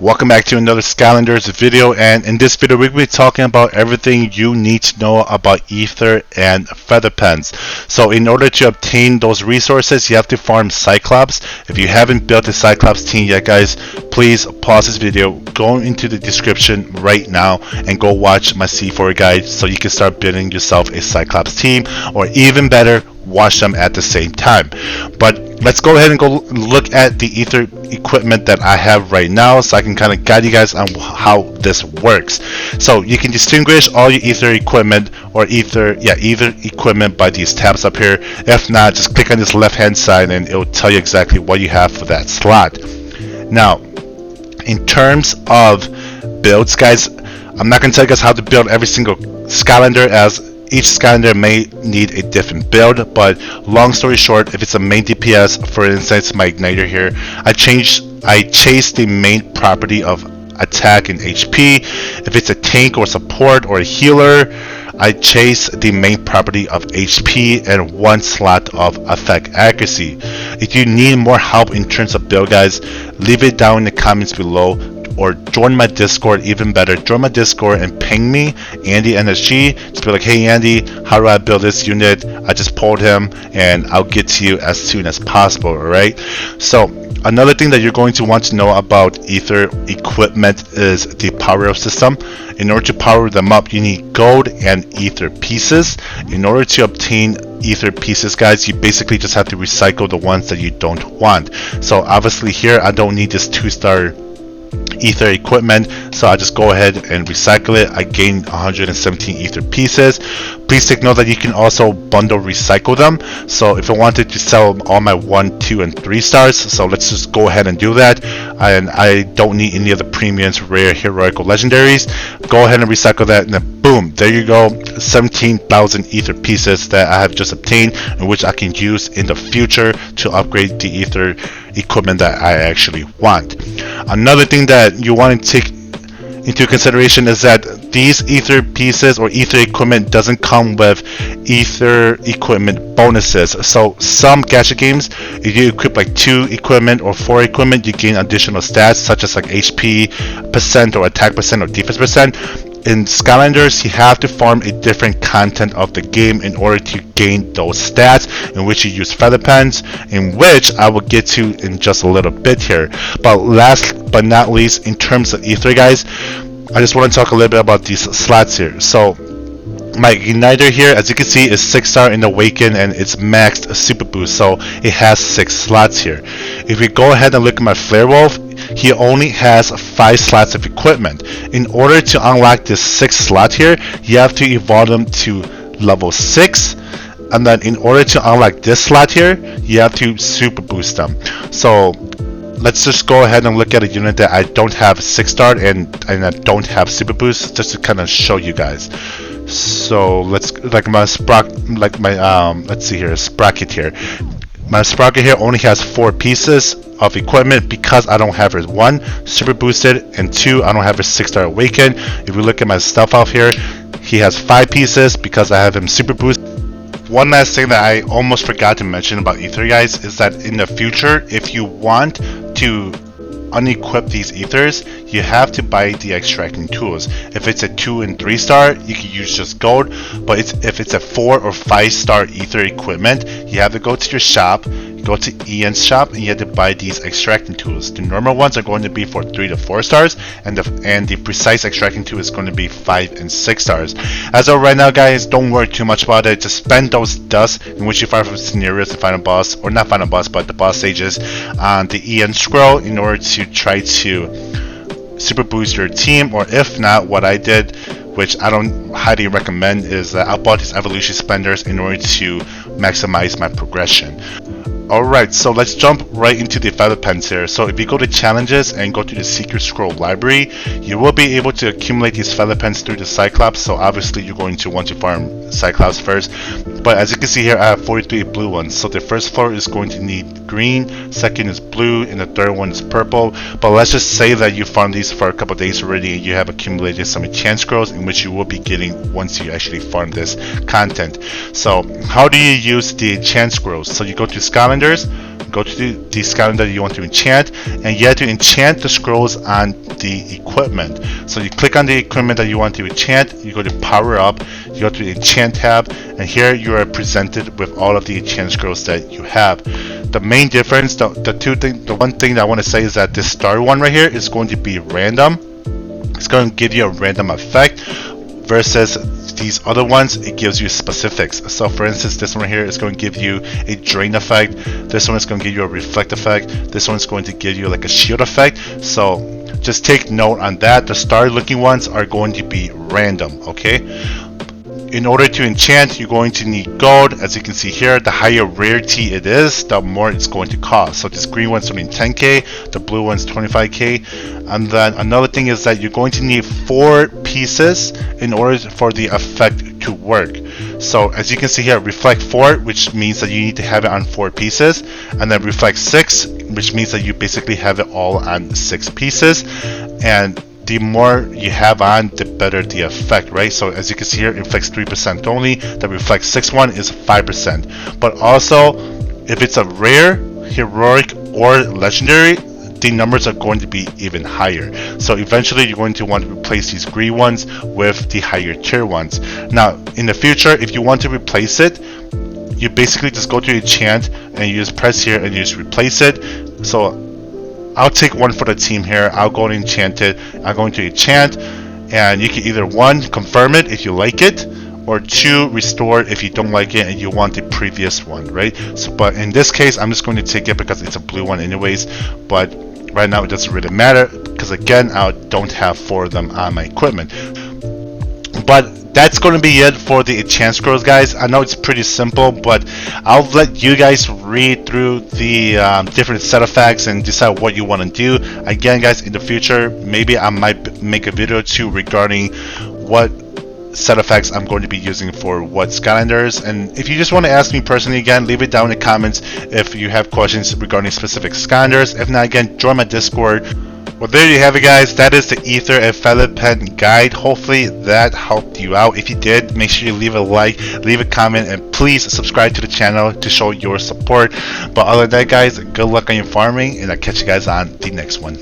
Welcome back to another Skylanders video, and in this video we're going to be talking about everything you need to know about Ether and Feather Pens. So in order to obtain those resources, you have to farm Cyclops. If you haven't built a Cyclops team yet, guys, please pause this video, go into the description right now and go watch my C4 guide so you can start building yourself a Cyclops team, or even better, watch them at the same time. But let's go ahead and go look at the Ether equipment that I have right now so I can kind of guide you guys on how this works. So you can distinguish all your Ether equipment or Ether equipment by these tabs up here. If not, just click on this left hand side and it will tell you exactly what you have for that slot. Now, in terms of builds, guys, I'm not going to tell you guys how to build every single Skylander, as each Skylander may need a different build, but long story short, if it's a main DPS, for instance my igniter here, I chase the main property of attack and HP. If it's a tank or support or a healer, I chase the main property of HP and one slot of effect accuracy. If you need more help in terms of build, guys, leave it down in the comments below, or join my Discord. Even better, join my Discord and ping me, Andy NSG. Just be like, hey Andy, how do I build this unit? I just pulled him, and I'll get to you as soon as possible. Alright, so another thing that you're going to want to know about Ether equipment is the power up system. In order to power them up, you need gold and Ether pieces. In order to obtain Ether pieces, guys, you basically just have to recycle the ones that you don't want. So obviously here I don't need this 2-star Ether equipment, so I just go ahead and recycle it. I gained 117 Ether pieces. Please take note that you can also bundle recycle them. So if I wanted to sell all my 1, 2, and 3 stars, so let's just go ahead and do that. And I don't need any of the premiums, rare, heroic, or legendaries. Go ahead and recycle that, and then boom, there you go, 17,000 Ether pieces that I have just obtained, in which I can use in the future to upgrade the Ether equipment that I actually want. Another thing that you want to take into consideration is that these Ether pieces or Ether equipment doesn't come with Ether equipment bonuses. So some gacha games, if you equip like 2 equipment or 4 equipment, you gain additional stats such as like HP percent or attack percent or defense percent. In Skylanders, you have to farm a different content of the game in order to gain those stats, in which you use feather pens, in which I will get to in just a little bit here. But last but not least, in terms of Ether, guys, I just want to talk a little bit about these slots here. So my igniter here, as you can see, is 6-star in Awaken, and it's maxed super boost, so it has 6 slots here. If we go ahead and look at my Flare Wolf, he only has 5 slots of equipment. In order to unlock this 6th slot here, you have to evolve them to level 6, and then in order to unlock this slot here, you have to super boost them. So let's just go ahead and look at a unit that I don't have 6-star and I don't have super boost, just to kind of show you guys. So let's let's see here, Sprocket here. My Sprocket here only has 4 pieces of equipment because I don't have it 1 super boosted, and 2 I don't have a 6-star Awaken. If we look at my stuff out here, he has 5 pieces because I have him super boosted. One last thing that I almost forgot to mention about Ether, guys, is that in the future, if you want to unequip these Ethers, you have to buy the extracting tools. If it's a 2 and 3-star, you can use just gold, but if it's a 4 or 5-star Ether equipment, you have to go to your shop, go to Ian's shop, and you have to buy these extracting tools. The normal ones are going to be for 3 to 4 stars, and the precise extracting tool is going to be 5 and 6 stars. As of right now, guys, don't worry too much about it. Just spend those dust in which you find from scenarios to find a boss, or not find a boss, but the boss stages on the Ian scroll in order to try to super boost your team. Or if not, what I did, which I don't highly recommend, is I bought these evolution spenders in order to maximize my progression. Alright, so let's jump right into the feather pens here. So if you go to challenges and go to the secret scroll library, you will be able to accumulate these feather pens through the Cyclops. So obviously you're going to want to farm Cyclops first, but as you can see here, I have 43 blue ones. So the first floor is going to need green, second is blue, and the third one is purple. But let's just say that you farmed these for a couple days already and you have accumulated some enchant scrolls, in which you will be getting once you actually farm this content. So how do you use the enchant scrolls? So you go to Skylanders, go to the Skylander that you want to enchant, and you have to enchant the scrolls on the equipment. So you click on the equipment that you want to enchant, you go to power up, you go to the enchant tab, and here you are presented with all of the enchant scrolls that you have. The main difference, the one thing that I want to say is that this star one right here is going to be random. It's going to give you a random effect, versus these other ones, it gives you specifics. So for instance, this one here is going to give you a drain effect, this one is going to give you a reflect effect, this one is going to give you like a shield effect. So just take note on that. The star looking ones are going to be random, okay? In order to enchant, you're going to need gold. As you can see here, the higher rarity it is, the more it's going to cost. So this green one's only 10k, the blue one's 25k. And then another thing is that you're going to need 4 pieces in order for the effect to work. So as you can see here, reflect 4, which means that you need to have it on 4 pieces, and then reflect 6, which means that you basically have it all on 6 pieces. And the more you have on, the better the effect, right? So as you can see here, it inflicts 3% only. The reflect 6 one is 5%. But also, if it's a rare, heroic, or legendary, the numbers are going to be even higher. So eventually you're going to want to replace these green ones with the higher tier ones. Now in the future, if you want to replace it, you basically just go to enchant and you just press here and you just replace it. So I'll take one for the team here. I'll go and enchant it. I'm going to enchant, and you can either 1, confirm it if you like it, or 2, restore it if you don't like it and you want the previous one, right? So, but in this case, I'm just going to take it because it's a blue one anyways. But right now it doesn't really matter because again, I don't have 4 of them on my equipment. But that's going to be it for the enchant scrolls, guys. I know it's pretty simple, but I'll let you guys read through the different set effects and decide what you want to do. Again, guys, in the future, maybe I might make a video too regarding what set effects I'm going to be using for what Skylanders. And if you just want to ask me personally, again, leave it down in the comments if you have questions regarding specific Skylanders. If not, again, join my Discord. Well, there you have it, guys. That is the Ether and Feather Pen guide. Hopefully that helped you out. If you did, make sure you leave a like, leave a comment, and please subscribe to the channel to show your support. But other than that, guys, good luck on your farming, and I'll catch you guys on the next one.